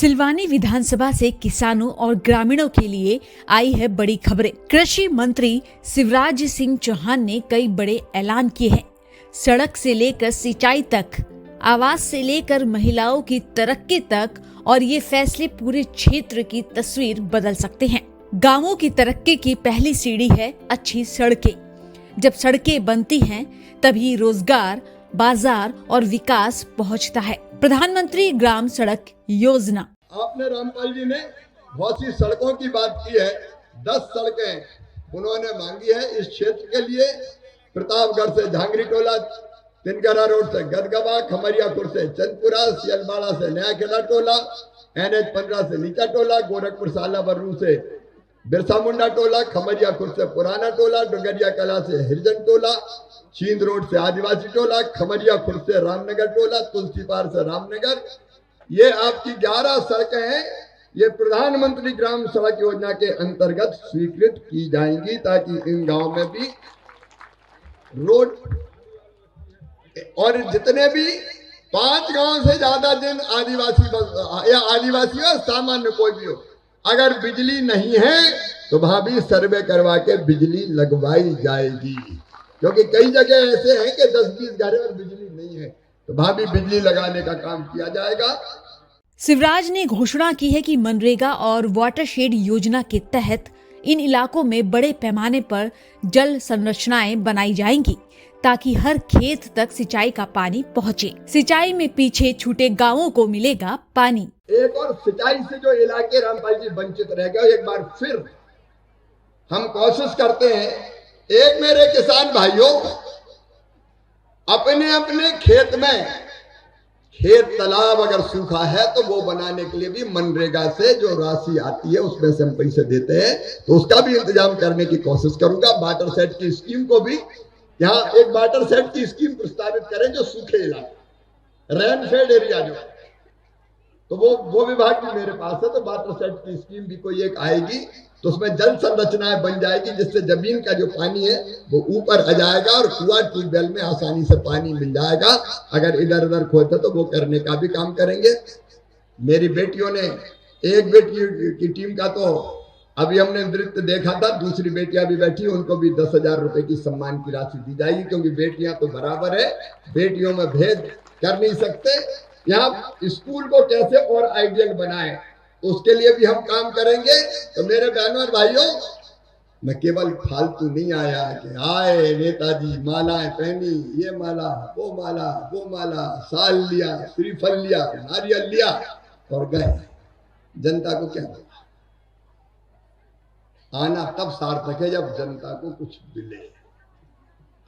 सिलवानी विधानसभा से किसानों और ग्रामीणों के लिए आई है बड़ी खबरें। कृषि मंत्री शिवराज सिंह चौहान ने कई बड़े ऐलान किए हैं। सड़क से लेकर सिंचाई तक, आवास से लेकर महिलाओं की तरक्की तक, और ये फैसले पूरे क्षेत्र की तस्वीर बदल सकते हैं। गांवों की तरक्की की पहली सीढ़ी है अच्छी सड़कें। जब सड़कें बनती हैं तभी रोजगार, बाजार और विकास पहुंचता है। प्रधानमंत्री ग्राम सड़क योजना। आपने रामपाल जी ने बहुत सी सड़कों की बात की है। 10 सड़कें उन्होंने मांगी है इस क्षेत्र के लिए। प्रतापगढ़ से झांगरी टोला, तिनकरा रोड से गदगवा, खमरियापुर से चंदपुरा, सियलवाड़ा से नया किला टोला, NH 15 से नीचा टोला, गोरखपुर साला बर्रू से बिरसा मुंडा टोला, खमरियापुर से पुराना टोला, डुंगरिया कला से हिरजन टोला, चींद रोड से आदिवासी टोला, खमरियापुर से रामनगर टोला, तुलसीपार से रामनगर। ये आपकी 11 सड़कें हैं। ये प्रधानमंत्री ग्राम सड़क योजना के अंतर्गत स्वीकृत की जाएंगी ताकि इन गांव में भी रोड, और जितने भी 5 गांव से ज्यादा जिन आदिवासी या आदिवासी हो सामान्य कोई भी हो, अगर बिजली नहीं है तो वहां भी सर्वे करवा के बिजली लगवाई जाएगी। क्योंकि कई जगह ऐसे हैं कि 10-20 घर और बिजली नहीं है, तो वहां भी बिजली लगाने का काम किया जाएगा। शिवराज ने घोषणा की है कि मनरेगा और वाटरशेड योजना के तहत इन इलाकों में बड़े पैमाने पर जल संरचनाएं बनाई जाएंगी ताकि हर खेत तक सिंचाई का पानी पहुंचे। सिंचाई में पीछे छूटे गांवों को मिलेगा पानी। एक और सिंचाई से जो इलाके रामपाल जी वंचित रह गए, एक बार फिर हम कोशिश करते हैं। एक मेरे किसान भाइयों, अपने अपने खेत में खेत तालाब अगर सूखा है तो वो बनाने के लिए भी मनरेगा से जो राशि आती है उसमें से हम पैसे देते हैं, तो उसका भी इंतजाम करने की कोशिश करूंगा। वाटर सेट की स्कीम को भी, यहाँ एक वाटर सेट की स्कीम प्रस्तावित करें जो सूखे इलाके, रेनफेड एरिया जो, तो वो विभाग भी मेरे पास है। तो वाटर सेट की स्कीम भी कोई एक आएगी तो उसमें जल संरचनाएं बन जाएगी जिससे जमीन का जो पानी है वो ऊपर आ जाएगा और कुआं ट्यूबवेल में आसानी से पानी मिल जाएगा। अगर इधर उधर खोते तो वो करने का भी काम करेंगे। मेरी बेटियों ने, एक बेटी की टीम का तो अभी हमने नृत्य देखा था, दूसरी बेटियां भी बैठी, उनको भी 10,000 रुपए की सम्मान की राशि दी जाएगी, क्योंकि बेटियां तो बराबर है, बेटियों में भेद कर नहीं सकते। यहाँ स्कूल को कैसे और आइडियल बनाए उसके लिए भी हम काम करेंगे। तो मेरे बहनों और भाइयों, मैं केवल फालतू नहीं आया कि आए नेताजी मालाएं पहनी, ये माला, वो माला, वो माला, साल लिया, श्रीफल लिया, नारियल लिया और गए। जनता को क्या मिला? आना तब सार्थक है जब जनता को कुछ मिले।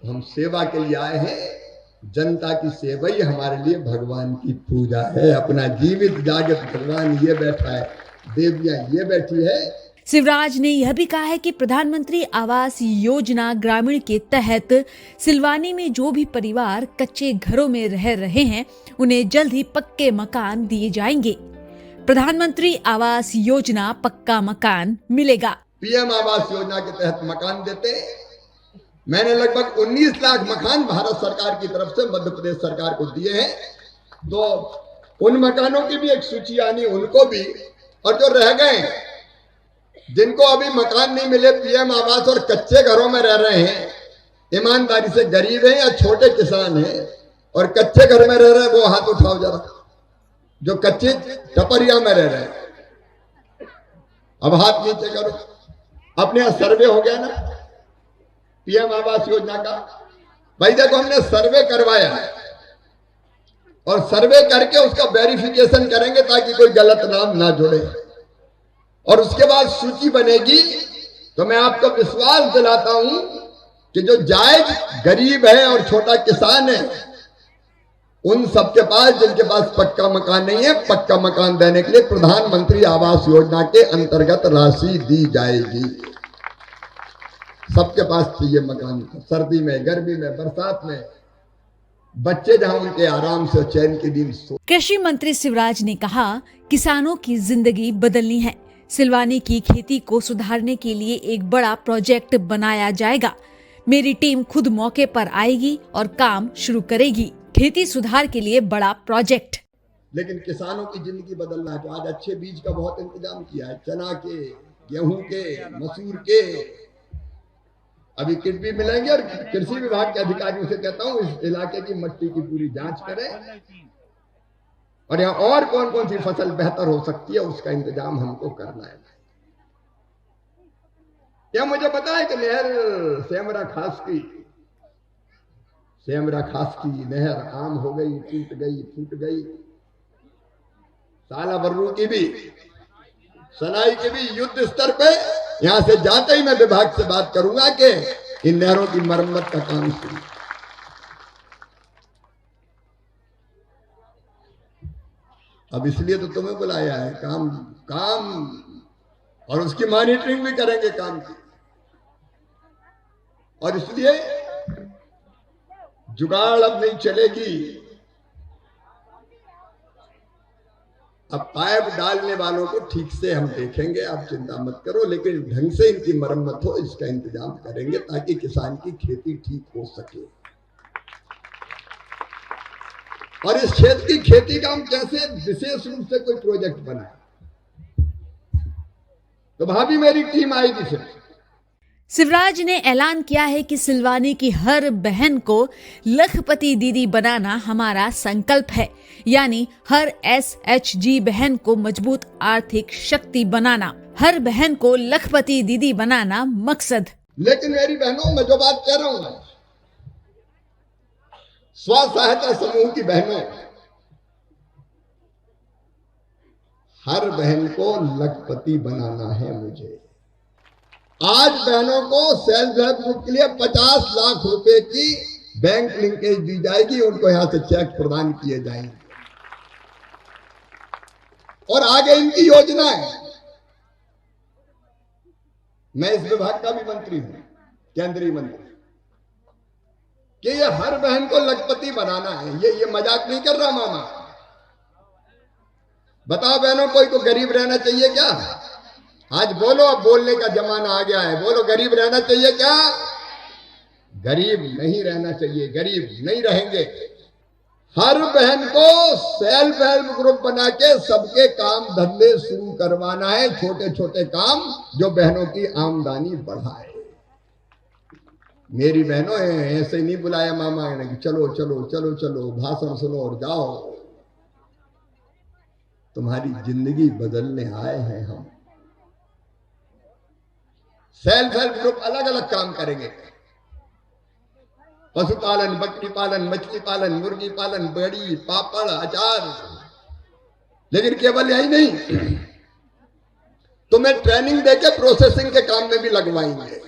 हम सेवा के लिए आए हैं। जनता की सेवा ही हमारे लिए भगवान की पूजा है। अपना जीवित जागृत भगवान ये बैठा है, देवियां ये बैठी है। शिवराज ने यह भी कहा है कि प्रधानमंत्री आवास योजना ग्रामीण के तहत सिलवानी में जो भी परिवार कच्चे घरों में रह रहे हैं उन्हें जल्द ही पक्के मकान दिए जाएंगे। प्रधानमंत्री आवास योजना पक्का मकान मिलेगा। PM आवास योजना के तहत मकान देते हैं। मैंने लगभग 19 लाख मकान भारत सरकार की तरफ से मध्य प्रदेश सरकार को दिए हैं। तो उन मकानों की भी एक सूची आनी, उनको भी, और जो रह गए जिनको अभी मकान नहीं मिले, PM आवास और कच्चे घरों में रह रहे हैं, ईमानदारी से गरीब हैं या छोटे किसान हैं और कच्चे घर में रह रहे हैं, वो हाथ उठाओ जरा, जो कच्चे टपरिया में रह रहे हैं। अब हाथ नीचे करो। अपने यहाँ सर्वे हो गया ना PM आवास योजना का? भाई देखो, हमने सर्वे करवाया और सर्वे करके उसका वेरिफिकेशन करेंगे ताकि कोई गलत नाम ना जुड़े, और उसके बाद सूची बनेगी। तो मैं आपको विश्वास दिलाता हूं कि जो जायज गरीब है और छोटा किसान है, उन सबके पास, जिनके पास पक्का मकान नहीं है, पक्का मकान देने के लिए प्रधानमंत्री आवास योजना के अंतर्गत राशि दी जाएगी। सबके पास चाहिए मकान, सर्दी में, गर्मी में, बरसात में, बच्चे जहां उनके आराम से चैन के दिन सो। कृषि मंत्री शिवराज ने कहा, किसानों की जिंदगी बदलनी है। सिलवानी की खेती को सुधारने के लिए एक बड़ा प्रोजेक्ट बनाया जाएगा। मेरी टीम खुद मौके पर आएगी और काम शुरू करेगी। खेती सुधार के लिए बड़ा प्रोजेक्ट। लेकिन किसानों की जिंदगी बदलना है तो आज अच्छे बीज का बहुत इंतजाम किया है, चना के, गेहूं के, मसूर के। अभी किट भी मिलेंगे और कृषि विभाग के अधिकारियों से कहता हूं इस इलाके की मिट्टी की पूरी जांच करें और यहाँ और कौन कौन सी फसल बेहतर हो सकती है उसका इंतजाम हमको करना है। क्या मुझे पता है कि नहर सेमरा खास की नहर आम हो गई, फूट गई। साला बर्रू की भी, सनाई की भी युद्ध स्तर पे यहां से जाते ही मैं विभाग से बात करूंगा कि इन नहरों की मरम्मत का काम शुरू। अब इसलिए तो तुम्हें बुलाया है, काम और उसकी मॉनिटरिंग भी करेंगे काम की। और इसलिए जुगाड़ अब नहीं चलेगी। अब पाइप डालने वालों को ठीक से हम देखेंगे, आप चिंता मत करो, लेकिन ढंग से इनकी मरम्मत हो इसका इंतजाम करेंगे ताकि किसान की खेती ठीक हो सके। और इस क्षेत्र की खेती का हम कैसे विशेष रूप से कोई प्रोजेक्ट बनाए, तो भाभी मेरी टीम आएगी फिर। शिवराज ने ऐलान किया है कि सिलवानी की हर बहन को लखपति दीदी बनाना हमारा संकल्प है, यानी हर SHG बहन को मजबूत आर्थिक शक्ति बनाना, हर बहन को लखपति दीदी बनाना मकसद। लेकिन मेरी बहनों, मैं जो बात कह रहा हूं, स्व सहायता समूह की बहनों, हर बहन को लखपति बनाना है मुझे। आज बहनों को सेल्फ हेल्प ग्रुप के लिए 50 लाख रुपए की बैंक लिंकेज दी जाएगी, उनको यहां से चेक प्रदान किए जाएंगे। और आगे इनकी योजना है, मैं इस विभाग का भी मंत्री हूं, केंद्रीय मंत्री, कि ये हर बहन को लखपति बनाना है। ये मजाक नहीं कर रहा मामा। बताओ बहनों, कोई को गरीब रहना चाहिए क्या? आज बोलो, अब बोलने का जमाना आ गया है। बोलो, गरीब रहना चाहिए क्या? गरीब नहीं रहना चाहिए, गरीब नहीं रहेंगे। हर बहन को सेल्फ हेल्प ग्रुप बना के सबके काम धंधे शुरू करवाना है, छोटे छोटे काम जो बहनों की आमदनी बढ़ाए। मेरी बहनों, ऐसे नहीं बुलाया मामा ने कि चलो चलो चलो चलो भाषण सुनो और जाओ। तुम्हारी जिंदगी बदलने आए हैं हम। सेल्फ हेल्प ग्रुप अलग अलग काम करेंगे, पशुपालन, बकरी पालन, मछली पालन, मुर्गी पालन, बड़ी, पापड़, अचार। लेकिन केवल यही नहीं, तुम्हें ट्रेनिंग देके प्रोसेसिंग के काम में भी लगवाएंगे।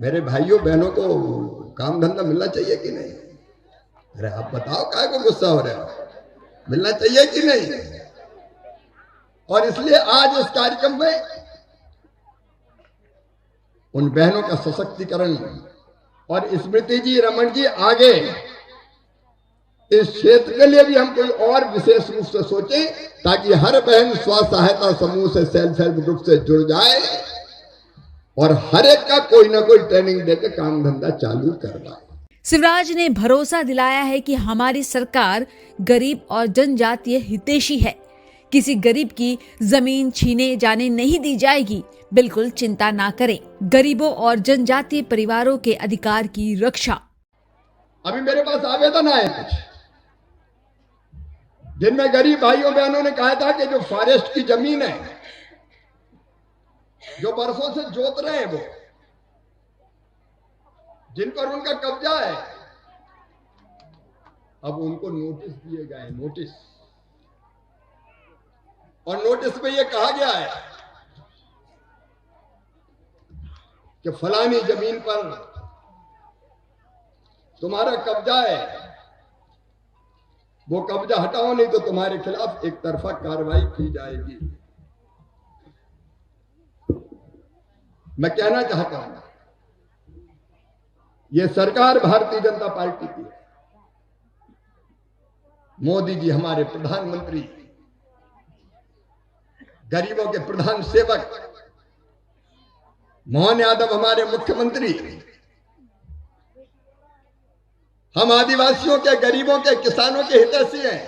मेरे भाइयों बहनों को काम धंधा मिलना चाहिए कि नहीं? अरे आप बताओ, काहे को गुस्सा हो रहे हो? मिलना चाहिए कि नहीं? और इसलिए आज इस कार्यक्रम में उन बहनों का सशक्तिकरण, और स्मृति जी, रमन जी, आगे इस क्षेत्र के लिए भी हम कोई और विशेष रूप से सोचें ताकि हर बहन स्व सहायता समूह से, सेल्फ हेल्प ग्रुप से जुड़ जाए और हर एक का कोई ना कोई ट्रेनिंग देकर काम धंधा चालू करवाए। शिवराज ने भरोसा दिलाया है कि हमारी सरकार गरीब और जनजातीय हितैषी है, किसी गरीब की जमीन छीने जाने नहीं दी जाएगी। बिल्कुल चिंता ना करें, गरीबों और जनजातीय परिवारों के अधिकार की रक्षा। अभी मेरे पास आवेदन आए कुछ, जिनमें गरीब भाइयों बहनों ने कहा था कि जो फॉरेस्ट की जमीन है, जो बरसों से जोत रहे हैं, वो जिन पर उनका कब्जा है, अब उनको नोटिस दिए गए, नोटिस। और नोटिस में यह कहा गया है कि फलानी जमीन पर तुम्हारा कब्जा है, वो कब्जा हटाओ, नहीं तो तुम्हारे खिलाफ एक तरफा कार्रवाई की जाएगी। मैं कहना चाहता हूं, यह सरकार भारतीय जनता पार्टी की है। मोदी जी हमारे प्रधानमंत्री, गरीबों के प्रधान सेवक, मोहन यादव हमारे मुख्यमंत्री, हम आदिवासियों के, गरीबों के, किसानों के हितैषी हैं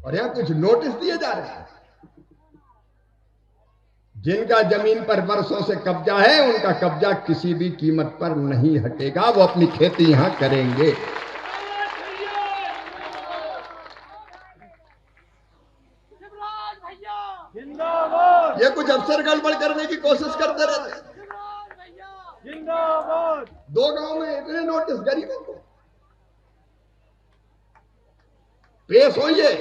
और यहां कुछ नोटिस दिए जा रहे हैं। जिनका जमीन पर वर्षों से कब्जा है, उनका कब्जा किसी भी कीमत पर नहीं हटेगा, वो अपनी खेती यहां करेंगे। ये कुछ अफसर गड़बड़ करने की कोशिश करते रहते हैं। दो गांव में इतने नोटिस गरीबों को, पेश होइए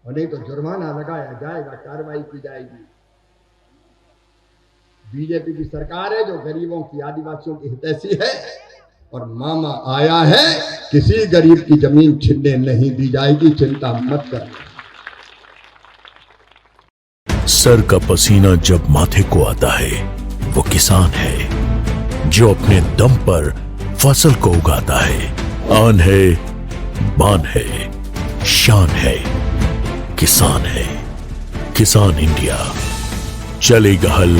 और नहीं तो जुर्माना लगाया जाएगा, कार्रवाई की जाएगी। बीजेपी की सरकार है जो गरीबों की, आदिवासियों की हितैषी है और मामा आया है, किसी गरीब की जमीन छीनने नहीं दी जाएगी, चिंता मत कर। सर का पसीना जब माथे को आता है वो किसान है जो अपने दम पर फसल को उगाता है। आन है, बान है, शान है, किसान है। किसान इंडिया, चलेगा हल,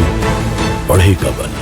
बढ़ेगा बल।